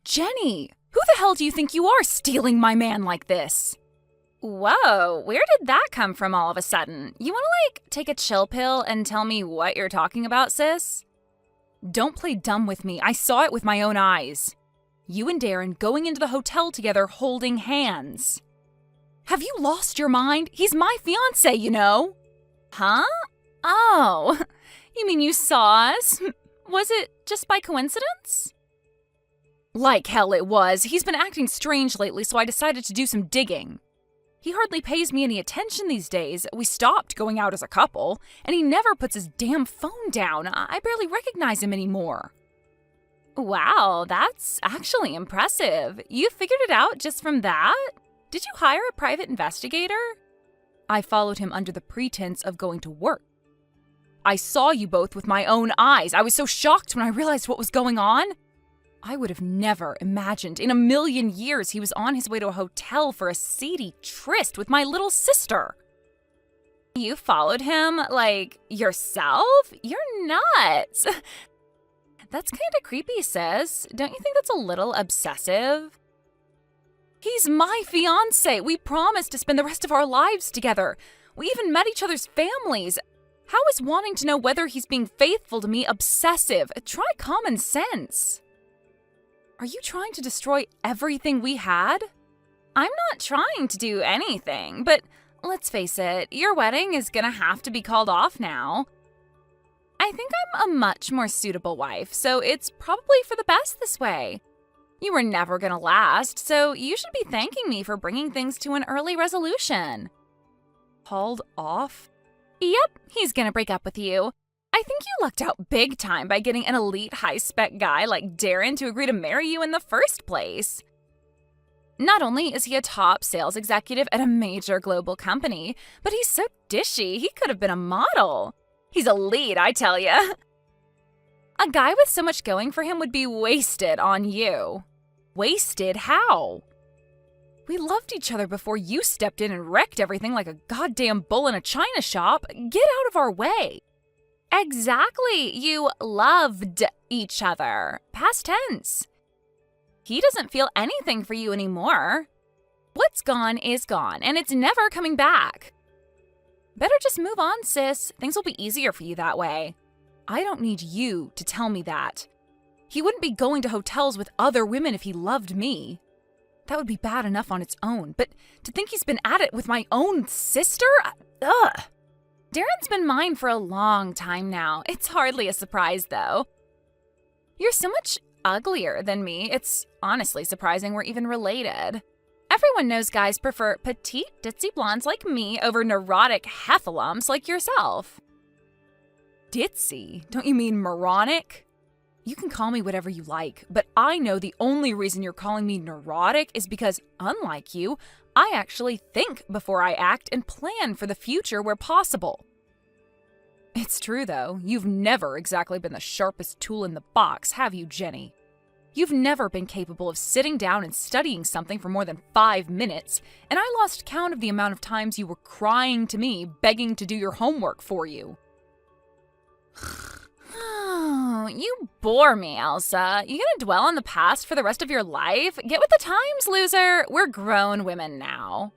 Jenny, who the hell do you think you are stealing my man like this? Whoa, where did that come from all of a sudden? You wanna, take a chill pill and tell me what you're talking about, sis? Don't play dumb with me. I saw it with my own eyes. You and Darren going into the hotel together holding hands. Have you lost your mind? He's my fiancé, you know. Huh? Oh, you mean you saw us? Was it just by coincidence? Like hell it was. He's been acting strange lately, so I decided to do some digging. He hardly pays me any attention these days. We stopped going out as a couple, and he never puts his damn phone down. I barely recognize him anymore. Wow, that's actually impressive. You figured it out just from that? Did you hire a private investigator? I followed him under the pretense of going to work. I saw you both with my own eyes. I was so shocked when I realized what was going on. I would have never imagined in a million years he was on his way to a hotel for a seedy tryst with my little sister. You followed him, yourself? You're nuts. That's kind of creepy, sis. Don't you think that's a little obsessive? He's my fiancé. We promised to spend the rest of our lives together. We even met each other's families. How is wanting to know whether he's being faithful to me obsessive? Try common sense. Are you trying to destroy everything we had? I'm not trying to do anything, but let's face it, your wedding is gonna have to be called off now. I think I'm a much more suitable wife, so it's probably for the best this way. You were never gonna last, so you should be thanking me for bringing things to an early resolution. Called off? Yep, he's gonna break up with you. I think you lucked out big time by getting an elite high-spec guy like Darren to agree to marry you in the first place. Not only is he a top sales executive at a major global company, but he's so dishy he could have been a model. He's elite, I tell ya. A guy with so much going for him would be wasted on you. Wasted how? We loved each other before you stepped in and wrecked everything like a goddamn bull in a china shop. Get out of our way. Exactly. You loved each other. Past tense. He doesn't feel anything for you anymore. What's gone is gone, and it's never coming back. Better just move on, sis. Things will be easier for you that way. I don't need you to tell me that. He wouldn't be going to hotels with other women if he loved me. That would be bad enough on its own, but to think he's been at it with my own sister? Ugh. Darren's been mine for a long time now. It's hardly a surprise, though. You're so much uglier than me. It's honestly surprising we're even related. Everyone knows guys prefer petite, ditzy blondes like me over neurotic heffalumps like yourself. Ditzy? Don't you mean moronic? You can call me whatever you like, but I know the only reason you're calling me neurotic is because, unlike you, I actually think before I act and plan for the future where possible. It's true, though. You've never exactly been the sharpest tool in the box, have you, Jenny? You've never been capable of sitting down and studying something for more than 5 minutes, and I lost count of the amount of times you were crying to me, begging to do your homework for you. You bore me, Elsa. You gonna dwell on the past for the rest of your life? Get with the times, loser. We're grown women now.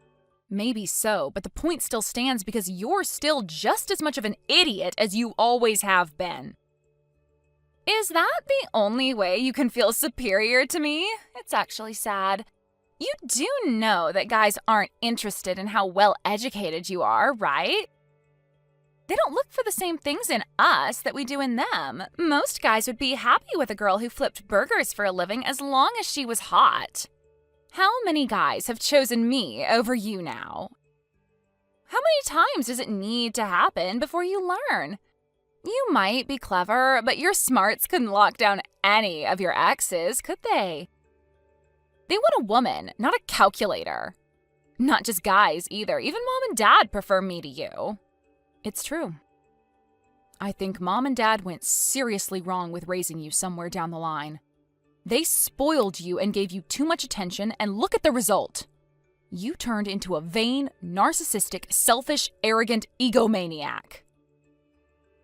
Maybe so, but the point still stands because you're still just as much of an idiot as you always have been. Is that the only way you can feel superior to me? It's actually sad. You do know that guys aren't interested in how well educated you are, right? They don't look for the same things in us that we do in them. Most guys would be happy with a girl who flipped burgers for a living as long as she was hot. How many guys have chosen me over you now? How many times does it need to happen before you learn? You might be clever, but your smarts couldn't lock down any of your exes, could they? They want a woman, not a calculator. Not just guys either. Even mom and dad prefer me to you. It's true. I think mom and dad went seriously wrong with raising you somewhere down the line. They spoiled you and gave you too much attention, and look at the result. You turned into a vain, narcissistic, selfish, arrogant egomaniac.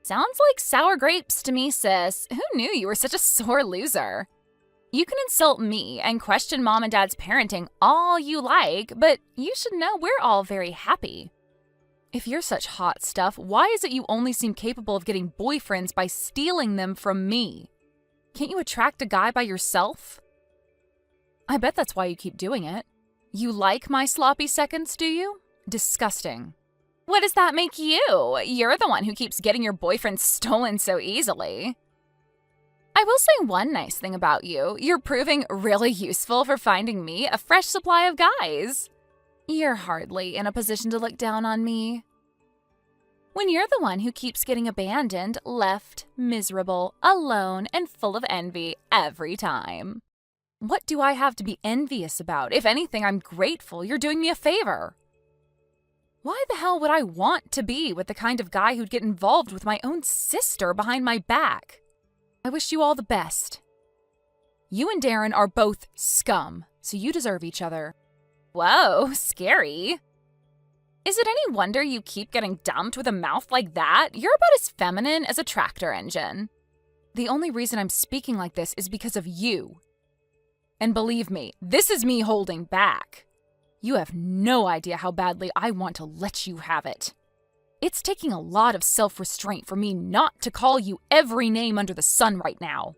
Sounds like sour grapes to me, sis. Who knew you were such a sore loser? You can insult me and question mom and dad's parenting all you like, but you should know we're all very happy. If you're such hot stuff, why is it you only seem capable of getting boyfriends by stealing them from me? Can't you attract a guy by yourself? I bet that's why you keep doing it. You like my sloppy seconds, do you? Disgusting. What does that make you? You're the one who keeps getting your boyfriend stolen so easily. I will say one nice thing about you. You're proving really useful for finding me a fresh supply of guys. You're hardly in a position to look down on me. When you're the one who keeps getting abandoned, left, miserable, alone, and full of envy every time. What do I have to be envious about? If anything, I'm grateful you're doing me a favor. Why the hell would I want to be with the kind of guy who'd get involved with my own sister behind my back? I wish you all the best. You and Darren are both scum, so you deserve each other. Whoa, scary. Is it any wonder you keep getting dumped with a mouth like that? You're about as feminine as a tractor engine. The only reason I'm speaking like this is because of you. And believe me, this is me holding back. You have no idea how badly I want to let you have it. It's taking a lot of self-restraint for me not to call you every name under the sun right now.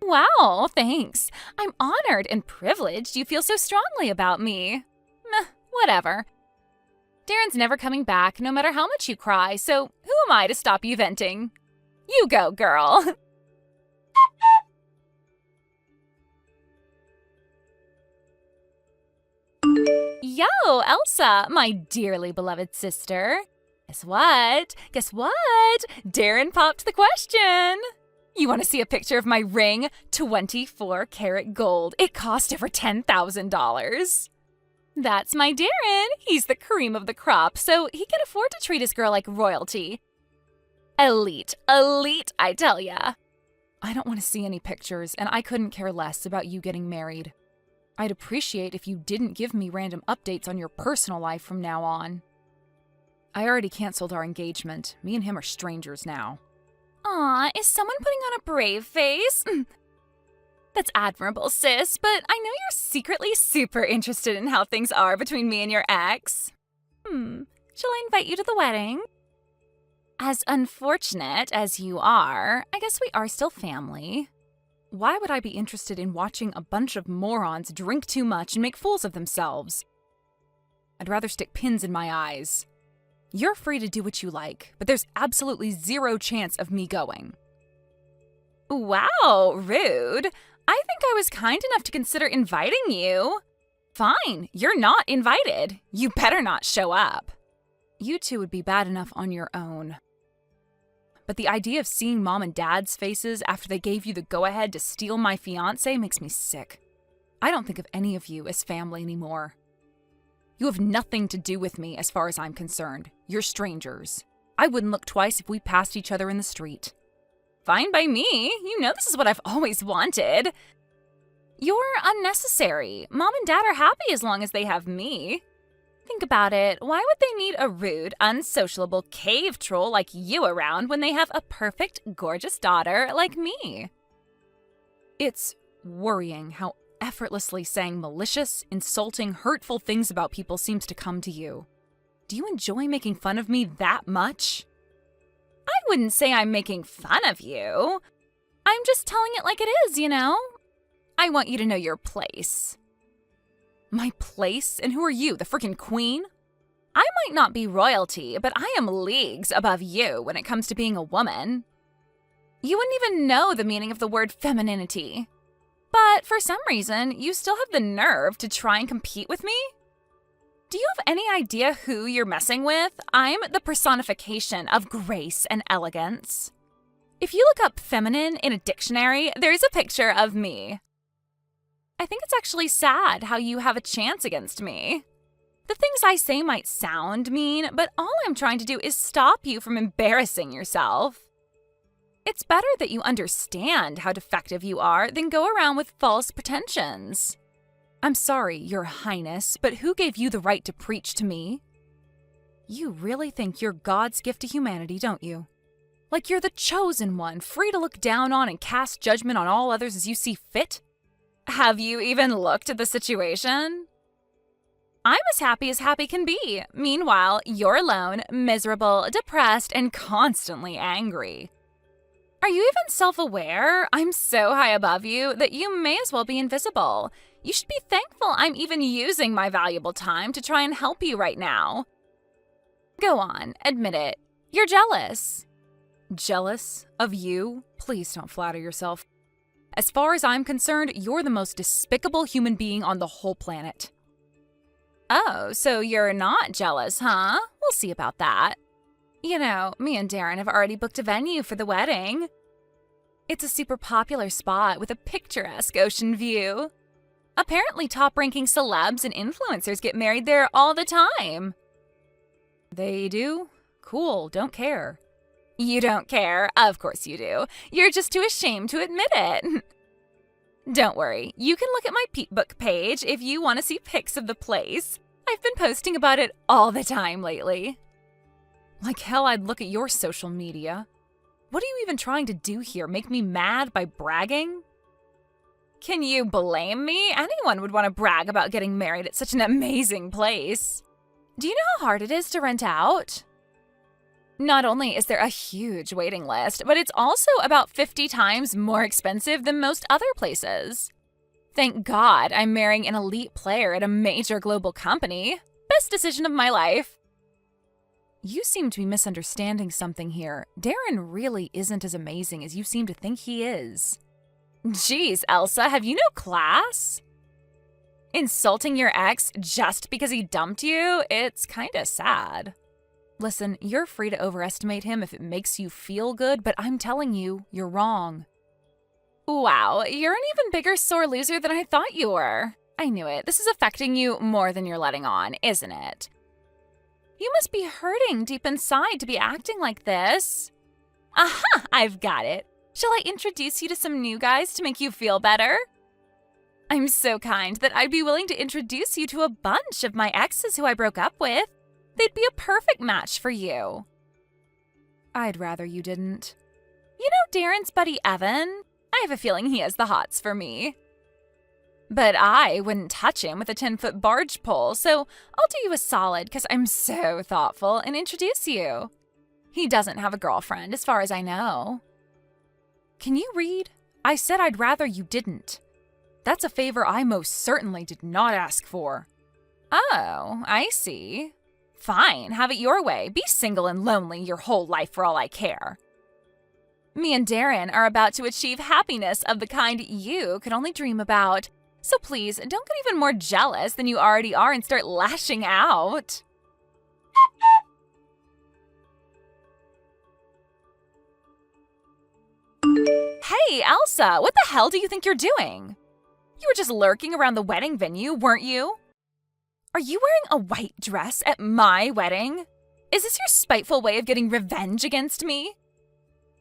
Wow, thanks. I'm honored and privileged you feel so strongly about me. Meh, whatever. Darren's never coming back, no matter how much you cry, so who am I to stop you venting? You go, girl. Yo, Elsa, my dearly beloved sister. Guess what? Guess what? Darren popped the question. You want to see a picture of my ring? 24 karat gold. It cost over $10,000. That's my Darren. He's the cream of the crop, so he can afford to treat his girl like royalty. Elite, I tell ya. I don't want to see any pictures, and I couldn't care less about you getting married. I'd appreciate if you didn't give me random updates on your personal life from now on. I already canceled our engagement. Me and him are strangers now. Aw, is someone putting on a brave face? That's admirable, sis, but I know you're secretly super interested in how things are between me and your ex. Shall I invite you to the wedding? As unfortunate as you are, I guess we are still family. Why would I be interested in watching a bunch of morons drink too much and make fools of themselves? I'd rather stick pins in my eyes. You're free to do what you like, but there's absolutely zero chance of me going. Wow, rude. I think I was kind enough to consider inviting you. Fine, you're not invited. You better not show up. You two would be bad enough on your own. But the idea of seeing mom and dad's faces after they gave you the go-ahead to steal my fiancé makes me sick. I don't think of any of you as family anymore. You have nothing to do with me as far as I'm concerned. You're strangers. I wouldn't look twice if we passed each other in the street. Fine by me. You know this is what I've always wanted. You're unnecessary. Mom and dad are happy as long as they have me. Think about it. Why would they need a rude, unsociable cave troll like you around when they have a perfect, gorgeous daughter like me? It's worrying how effortlessly saying malicious, insulting, hurtful things about people seems to come to you. Do you enjoy making fun of me that much? I wouldn't say I'm making fun of you. I'm just telling it like it is, you know? I want you to know your place. My place? And who are you, the frickin' queen? I might not be royalty, but I am leagues above you when it comes to being a woman. You wouldn't even know the meaning of the word femininity. But for some reason, you still have the nerve to try and compete with me? Do you have any idea who you're messing with? I'm the personification of grace and elegance. If you look up feminine in a dictionary, there's a picture of me. I think it's actually sad how you have a chance against me. The things I say might sound mean, but all I'm trying to do is stop you from embarrassing yourself. It's better that you understand how defective you are than go around with false pretensions. I'm sorry, Your Highness, but who gave you the right to preach to me? You really think you're God's gift to humanity, don't you? Like you're the chosen one, free to look down on and cast judgment on all others as you see fit? Have you even looked at the situation? I'm as happy can be. Meanwhile, you're alone, miserable, depressed, and constantly angry. Are you even self-aware? I'm so high above you that you may as well be invisible. You should be thankful I'm even using my valuable time to try and help you right now. Go on, admit it. You're jealous. Jealous? Of you? Please don't flatter yourself. As far as I'm concerned, you're the most despicable human being on the whole planet. Oh, so you're not jealous, huh? We'll see about that. You know, me and Darren have already booked a venue for the wedding. It's a super popular spot with a picturesque ocean view. Apparently top-ranking celebs and influencers get married there all the time. They do? Cool, don't care. You don't care? Of course you do. You're just too ashamed to admit it. Don't worry, you can look at my Peepbook page if you want to see pics of the place. I've been posting about it all the time lately. Like hell I'd look at your social media. What are you even trying to do here? Make me mad by bragging? Can you blame me? Anyone would want to brag about getting married at such an amazing place. Do you know how hard it is to rent out? Not only is there a huge waiting list, but it's also about 50 times more expensive than most other places. Thank God I'm marrying an elite player at a major global company. Best decision of my life. You seem to be misunderstanding something here. Darren really isn't as amazing as you seem to think he is. Geez, Elsa, have you no class? Insulting your ex just because he dumped you? It's kinda sad. Listen, you're free to overestimate him if it makes you feel good, but I'm telling you, you're wrong. Wow, you're an even bigger sore loser than I thought you were. I knew it. This is affecting you more than you're letting on, isn't it? You must be hurting deep inside to be acting like this. Aha, I've got it. Shall I introduce you to some new guys to make you feel better? I'm so kind that I'd be willing to introduce you to a bunch of my exes who I broke up with. They'd be a perfect match for you. I'd rather you didn't. You know Darren's buddy Evan? I have a feeling he has the hots for me. But I wouldn't touch him with a 10-foot barge pole, so I'll do you a solid because I'm so thoughtful and introduce you. He doesn't have a girlfriend, as far as I know. Can you read? I said I'd rather you didn't. That's a favor I most certainly did not ask for. Oh, I see. Fine, have it your way. Be single and lonely your whole life for all I care. Me and Darren are about to achieve happiness of the kind you could only dream about. So please, don't get even more jealous than you already are and start lashing out. Hey, Elsa, what the hell do you think you're doing? You were just lurking around the wedding venue, weren't you? Are you wearing a white dress at my wedding? Is this your spiteful way of getting revenge against me?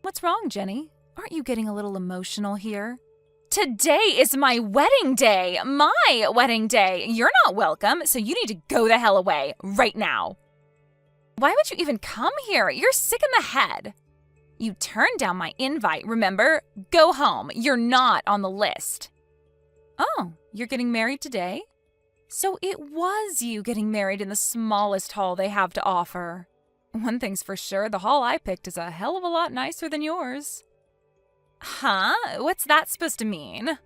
What's wrong, Jenny? Aren't you getting a little emotional here? Today is my wedding day! My wedding day! You're not welcome, so you need to go the hell away, right now. Why would you even come here? You're sick in the head. You turned down my invite, remember? Go home. You're not on the list. Oh, you're getting married today? So it was you getting married in the smallest hall they have to offer. One thing's for sure, the hall I picked is a hell of a lot nicer than yours. Huh? What's that supposed to mean?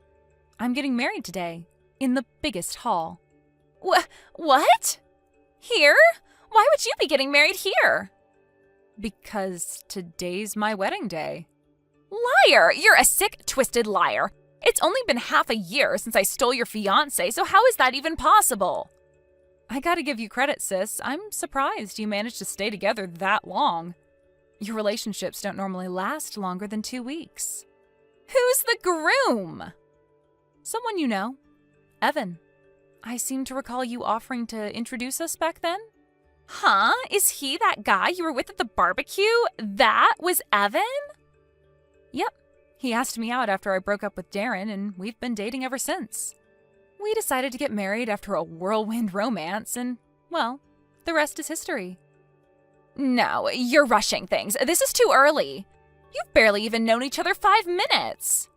I'm getting married today, in the biggest hall. What? Here? Why would you be getting married here? Because today's my wedding day. Liar! You're a sick, twisted liar. It's only been half a year since I stole your fiancé, so how is that even possible? I gotta give you credit, sis. I'm surprised you managed to stay together that long. Your relationships don't normally last longer than 2 weeks. Who's the groom? Someone you know. Evan. I seem to recall you offering to introduce us back then. Huh? Is he that guy you were with at the barbecue? That was Evan? Yep. He asked me out after I broke up with Darren, and we've been dating ever since. We decided to get married after a whirlwind romance, and, well, the rest is history. No, you're rushing things. This is too early. You've barely even known each other 5 minutes.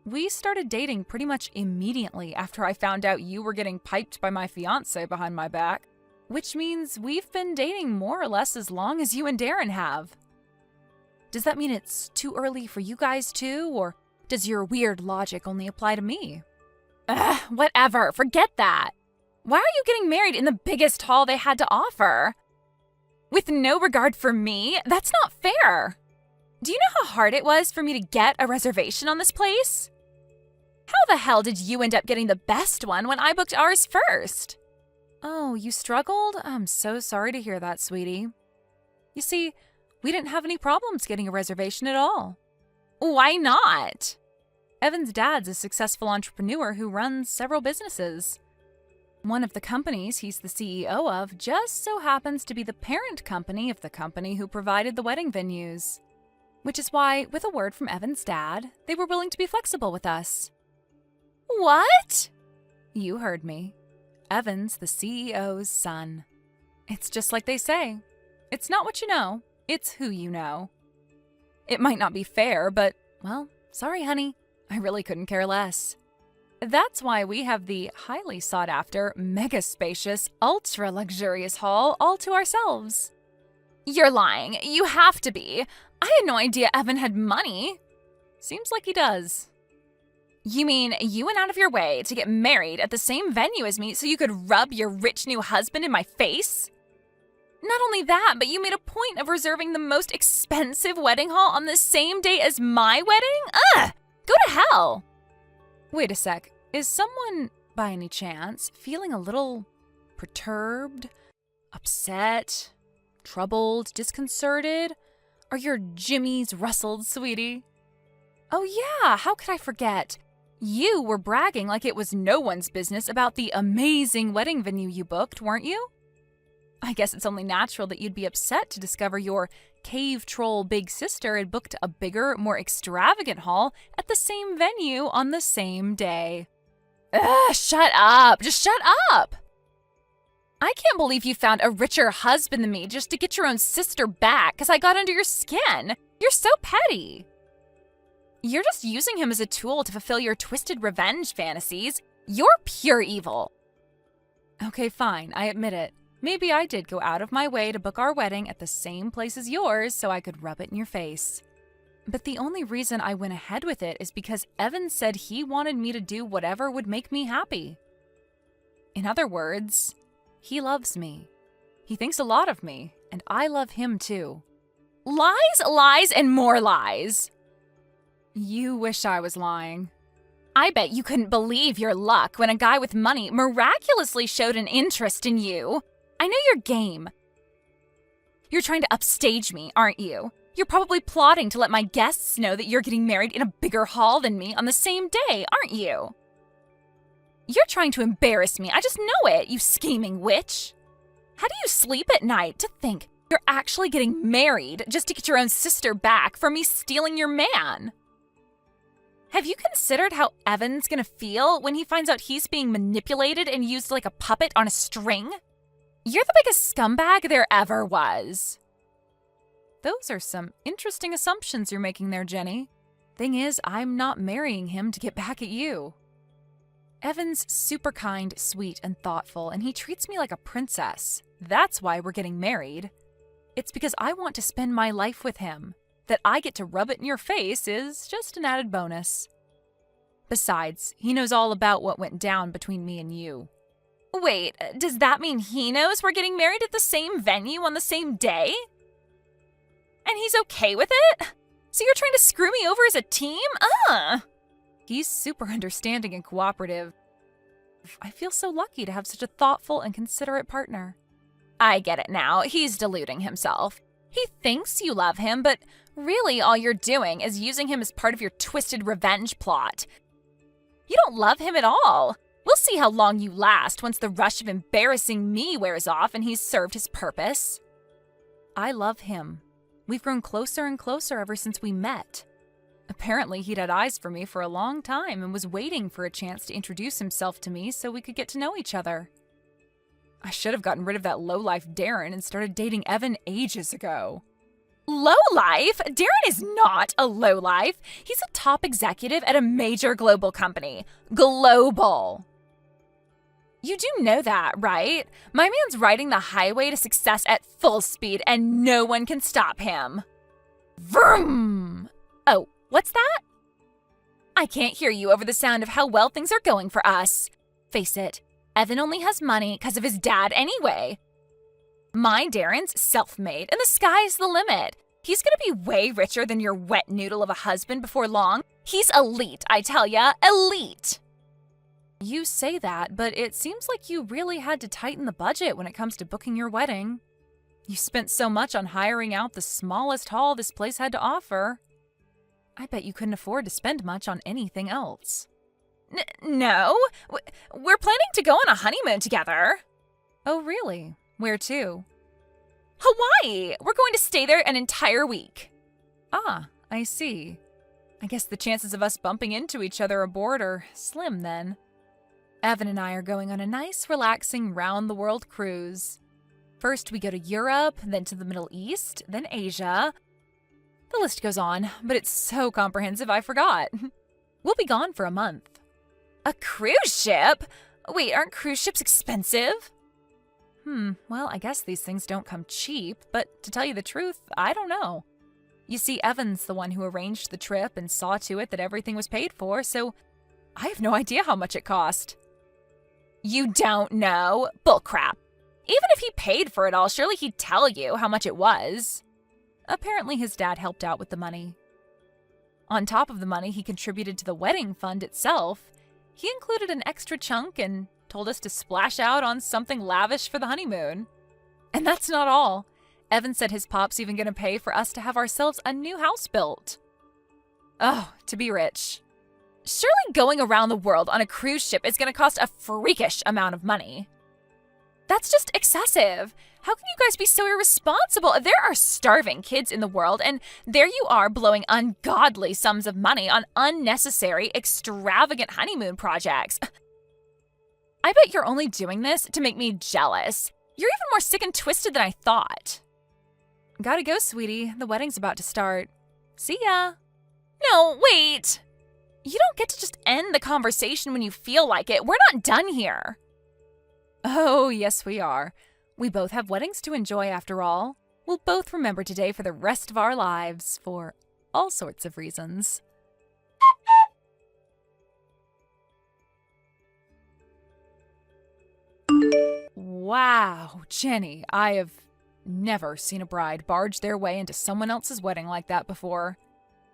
We started dating pretty much immediately after I found out you were getting piped by my fiancé behind my back, which means we've been dating more or less as long as you and Darren have. Does that mean it's too early for you guys too, or does your weird logic only apply to me? Ugh, whatever, forget that. Why are you getting married in the biggest hall they had to offer? With no regard for me? That's not fair. Do you know how hard it was for me to get a reservation on this place? How the hell did you end up getting the best one when I booked ours first? Oh, you struggled? I'm so sorry to hear that, sweetie. You see, we didn't have any problems getting a reservation at all. Why not? Evan's dad's a successful entrepreneur who runs several businesses. One of the companies he's the CEO of just so happens to be the parent company of the company who provided the wedding venues. Which is why, with a word from Evan's dad, they were willing to be flexible with us. What? You heard me. Evan's the CEO's son. It's just like they say. It's not what you know, it's who you know. It might not be fair, but, well, sorry, honey. I really couldn't care less. That's why we have the highly sought-after, mega-spacious, ultra-luxurious hall all to ourselves. You're lying. You have to be. I had no idea Evan had money. Seems like he does. You mean you went out of your way to get married at the same venue as me so you could rub your rich new husband in my face? Not only that, but you made a point of reserving the most expensive wedding hall on the same day as my wedding? Ugh! Go to hell! Wait a sec. Is someone, by any chance, feeling a little perturbed, upset, troubled, disconcerted? Are your jimmies rustled, sweetie? Oh yeah, how could I forget? You were bragging like it was no one's business about the amazing wedding venue you booked, weren't you? I guess it's only natural that you'd be upset to discover your cave troll big sister had booked a bigger, more extravagant hall at the same venue on the same day. Ugh, shut up! Just shut up! I can't believe you found a richer husband than me just to get your own sister back because I got under your skin. You're so petty. You're just using him as a tool to fulfill your twisted revenge fantasies. You're pure evil. Okay, fine, I admit it. Maybe I did go out of my way to book our wedding at the same place as yours so I could rub it in your face. But the only reason I went ahead with it is because Evan said he wanted me to do whatever would make me happy. In other words, he loves me. He thinks a lot of me, and I love him too. Lies, lies, and more lies. You wish I was lying. I bet you couldn't believe your luck when a guy with money miraculously showed an interest in you. I know your game. You're trying to upstage me, aren't you? You're probably plotting to let my guests know that you're getting married in a bigger hall than me on the same day, aren't you? You're trying to embarrass me. I just know it, you scheming witch. How do you sleep at night to think you're actually getting married just to get your own sister back for me stealing your man? Have you considered how Evan's gonna feel when he finds out he's being manipulated and used like a puppet on a string? You're the biggest scumbag there ever was. Those are some interesting assumptions you're making there, Jenny. Thing is, I'm not marrying him to get back at you. Evan's super kind, sweet, and thoughtful, and he treats me like a princess. That's why we're getting married. It's because I want to spend my life with him. That I get to rub it in your face is just an added bonus. Besides, he knows all about what went down between me and you. Wait, does that mean he knows we're getting married at the same venue on the same day? And he's okay with it? So you're trying to screw me over as a team? He's super understanding and cooperative. I feel so lucky to have such a thoughtful and considerate partner. I get it now. He's deluding himself. He thinks you love him, but really all you're doing is using him as part of your twisted revenge plot. You don't love him at all. We'll see how long you last once the rush of embarrassing me wears off and he's served his purpose. I love him. We've grown closer and closer ever since we met. Apparently, he'd had eyes for me for a long time and was waiting for a chance to introduce himself to me so we could get to know each other. I should have gotten rid of that lowlife Darren and started dating Evan ages ago. Lowlife? Darren is not a lowlife. He's a top executive at a major global company. Global. You do know that, right? My man's riding the highway to success at full speed and no one can stop him. Vroom! Oh, what's that? I can't hear you over the sound of how well things are going for us. Face it, Evan only has money because of his dad anyway. My Darren's self-made and the sky's the limit. He's gonna be way richer than your wet noodle of a husband before long. He's elite, I tell ya, elite. You say that, but it seems like you really had to tighten the budget when it comes to booking your wedding. You spent so much on hiring out the smallest hall this place had to offer. I bet you couldn't afford to spend much on anything else. No, we're planning to go on a honeymoon together. Oh, really? Where to? Hawaii! We're going to stay there an entire week. Ah, I see. I guess the chances of us bumping into each other aboard are slim then. Evan and I are going on a nice, relaxing round-the-world cruise. First, we go to Europe, then to the Middle East, then Asia. The list goes on, but it's so comprehensive I forgot. We'll be gone for a month. A cruise ship? Wait, aren't cruise ships expensive? Well, I guess these things don't come cheap, but to tell you the truth, I don't know. You see, Evan's the one who arranged the trip and saw to it that everything was paid for, so I have no idea how much it cost. You don't know? Bullcrap. Even if he paid for it all, surely he'd tell you how much it was. Apparently his dad helped out with the money. On top of the money he contributed to the wedding fund itself, he included an extra chunk and told us to splash out on something lavish for the honeymoon. And that's not all. Evan said his pop's even going to pay for us to have ourselves a new house built. Oh, to be rich. Surely going around the world on a cruise ship is going to cost a freakish amount of money. That's just excessive. How can you guys be so irresponsible? There are starving kids in the world, and there you are blowing ungodly sums of money on unnecessary, extravagant honeymoon projects. I bet you're only doing this to make me jealous. You're even more sick and twisted than I thought. Gotta go, sweetie. The wedding's about to start. See ya. No, wait. You don't get to just end the conversation when you feel like it. We're not done here. Oh, yes, we are. We both have weddings to enjoy after all. We'll both remember today for the rest of our lives, for all sorts of reasons. Wow, Jenny, I have never seen a bride barge their way into someone else's wedding like that before.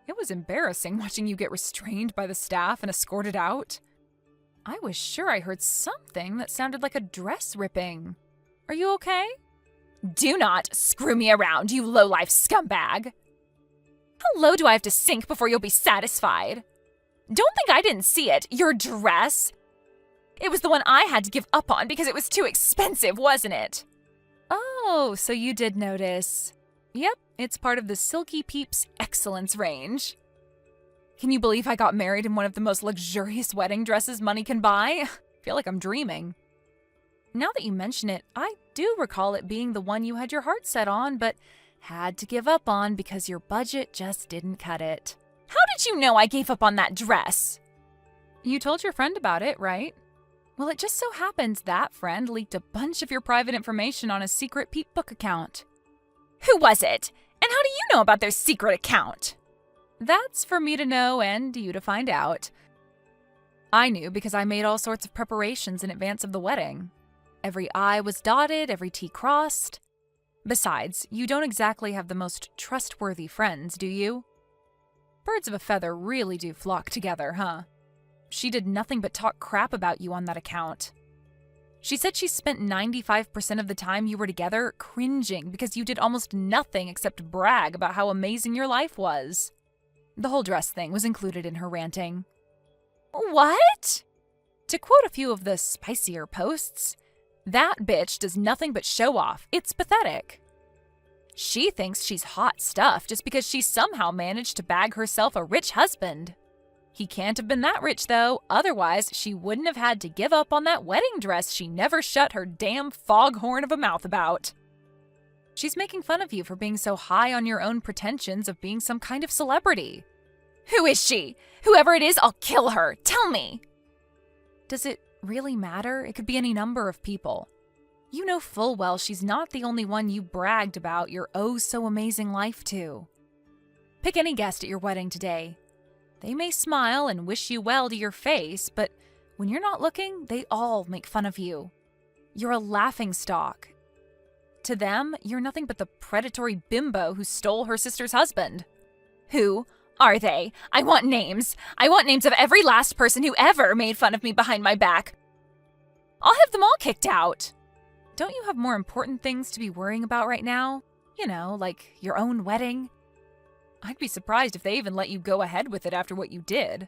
It was embarrassing watching you get restrained by the staff and escorted out. I was sure I heard something that sounded like a dress ripping. Are you okay? Do not screw me around, you low-life scumbag. How low do I have to sink before you'll be satisfied? Don't think I didn't see it, your dress. It was the one I had to give up on because it was too expensive, wasn't it? Oh, so you did notice. Yep, it's part of the Silky Peeps Excellence range. Can you believe I got married in one of the most luxurious wedding dresses money can buy? I feel like I'm dreaming. Now that you mention it, I do recall it being the one you had your heart set on, but had to give up on because your budget just didn't cut it. How did you know I gave up on that dress? You told your friend about it, right? Well, it just so happens that friend leaked a bunch of your private information on a secret Peep Book account. Who was it? And how do you know about their secret account? That's for me to know and you to find out. I knew because I made all sorts of preparations in advance of the wedding. Every I was dotted, every T crossed. Besides, you don't exactly have the most trustworthy friends, do you? Birds of a feather really do flock together, huh? She did nothing but talk crap about you on that account. She said she spent 95% of the time you were together cringing because you did almost nothing except brag about how amazing your life was. The whole dress thing was included in her ranting. What? To quote a few of the spicier posts, that bitch does nothing but show off. It's pathetic. She thinks she's hot stuff just because she somehow managed to bag herself a rich husband. He can't have been that rich, though. Otherwise, she wouldn't have had to give up on that wedding dress she never shut her damn foghorn of a mouth about. She's making fun of you for being so high on your own pretensions of being some kind of celebrity. Who is she? Whoever it is, I'll kill her. Tell me. Does it really matter? It could be any number of people. You know full well she's not the only one you bragged about your oh-so-amazing life to. Pick any guest at your wedding today. They may smile and wish you well to your face, but when you're not looking, they all make fun of you. You're a laughingstock. To them, you're nothing but the predatory bimbo who stole her sister's husband. Who are they? I want names. I want names of every last person who ever made fun of me behind my back. I'll have them all kicked out. Don't you have more important things to be worrying about right now? You know, like your own wedding? I'd be surprised if they even let you go ahead with it after what you did.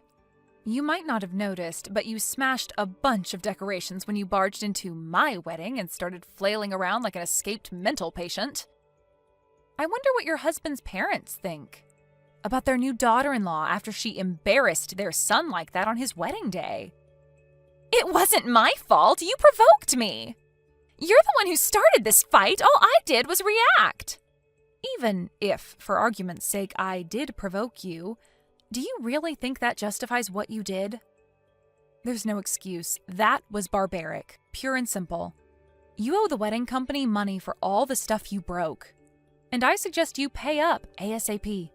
You might not have noticed, but you smashed a bunch of decorations when you barged into my wedding and started flailing around like an escaped mental patient. I wonder what your husband's parents think about their new daughter-in-law after she embarrassed their son like that on his wedding day. It wasn't my fault. You provoked me. You're the one who started this fight. All I did was react. Even if, for argument's sake, I did provoke you, do you really think that justifies what you did? There's no excuse. That was barbaric, pure and simple. You owe the wedding company money for all the stuff you broke, and I suggest you pay up ASAP.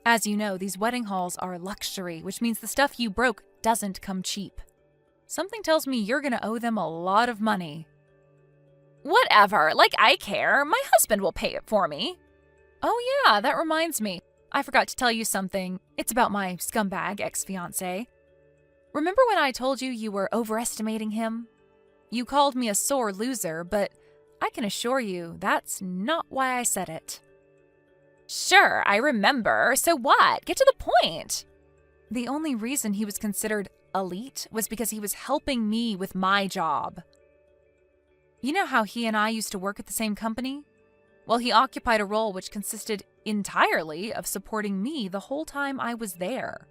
As you know, these wedding halls are luxury, which means the stuff you broke doesn't come cheap. Something tells me you're gonna owe them a lot of money. Whatever, like I care. My husband will pay it for me. Oh yeah, that reminds me. I forgot to tell you something. It's about my scumbag ex-fiancé. Remember when I told you you were overestimating him? You called me a sore loser, but I can assure you that's not why I said it. Sure, I remember. So what? Get to the point. The only reason he was considered elite was because he was helping me with my job. You know how he and I used to work at the same company? Well, he occupied a role which consisted entirely of supporting me the whole time I was there.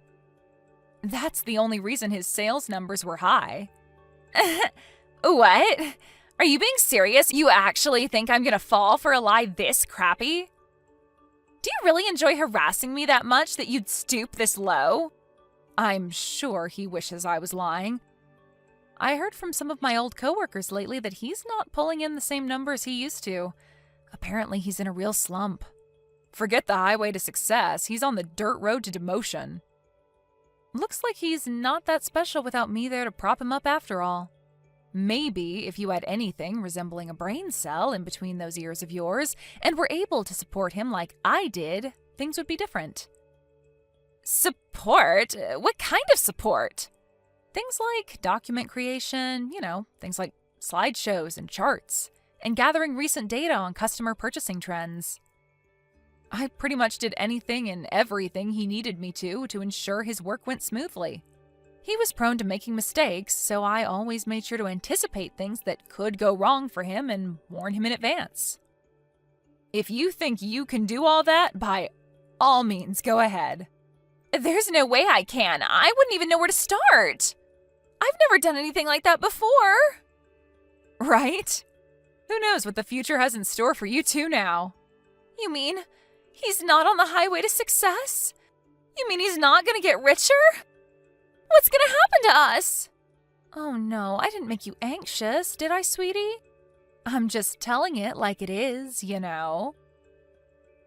That's the only reason his sales numbers were high. What? Are you being serious? You actually think I'm gonna fall for a lie this crappy? Do you really enjoy harassing me that much that you'd stoop this low? I'm sure he wishes I was lying. I heard from some of my old coworkers lately that he's not pulling in the same numbers he used to. Apparently he's in a real slump. Forget the highway to success, he's on the dirt road to demotion. Looks like he's not that special without me there to prop him up after all. Maybe if you had anything resembling a brain cell in between those ears of yours and were able to support him like I did, things would be different. Support? What kind of support? Things like document creation, things like slideshows and charts, and gathering recent data on customer purchasing trends. I pretty much did anything and everything he needed me to ensure his work went smoothly. He was prone to making mistakes, so I always made sure to anticipate things that could go wrong for him and warn him in advance. If you think you can do all that, by all means, go ahead. There's no way I can. I wouldn't even know where to start. I've never done anything like that before. Right? Who knows what the future has in store for you two now? You mean he's not on the highway to success? You mean he's not gonna get richer? What's gonna happen to us? Oh no, I didn't make you anxious, did I, sweetie? I'm just telling it like it is,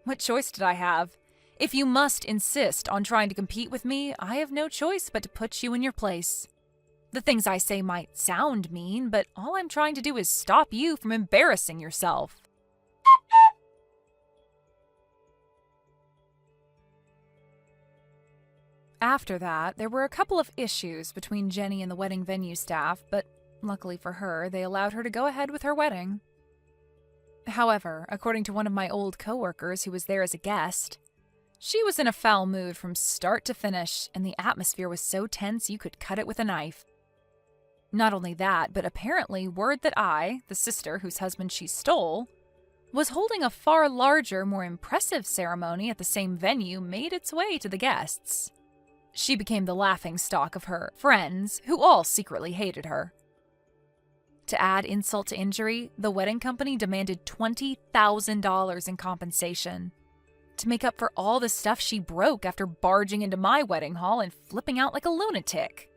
What choice did I have? If you must insist on trying to compete with me, I have no choice but to put you in your place. The things I say might sound mean, but all I'm trying to do is stop you from embarrassing yourself. After that, there were a couple of issues between Jenny and the wedding venue staff, but luckily for her, they allowed her to go ahead with her wedding. However, according to one of my old coworkers who was there as a guest, she was in a foul mood from start to finish, and the atmosphere was so tense you could cut it with a knife. Not only that, but apparently word that I, the sister whose husband she stole, was holding a far larger, more impressive ceremony at the same venue made its way to the guests. She became the laughingstock of her friends, who all secretly hated her. To add insult to injury, the wedding company demanded $20,000 in compensation to make up for all the stuff she broke after barging into my wedding hall and flipping out like a lunatic.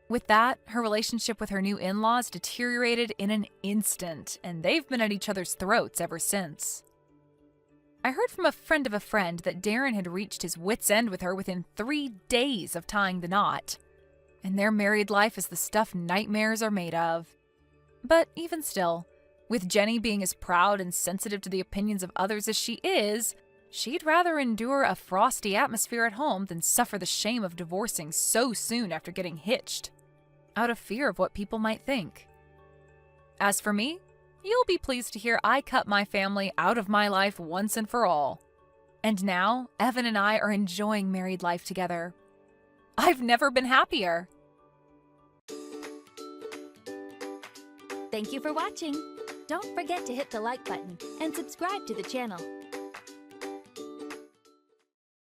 With that, her relationship with her new in-laws deteriorated in an instant, and they've been at each other's throats ever since. I heard from a friend that Darren had reached his wit's end with her within 3 days of tying the knot, and their married life is the stuff nightmares are made of. But even still, with Jenny being as proud and sensitive to the opinions of others as she is, she'd rather endure a frosty atmosphere at home than suffer the shame of divorcing so soon after getting hitched, out of fear of what people might think. As for me, you'll be pleased to hear I cut my family out of my life once and for all. And now, Evan and I are enjoying married life together. I've never been happier. Thank you for watching. Don't forget to hit the like button and subscribe to the channel.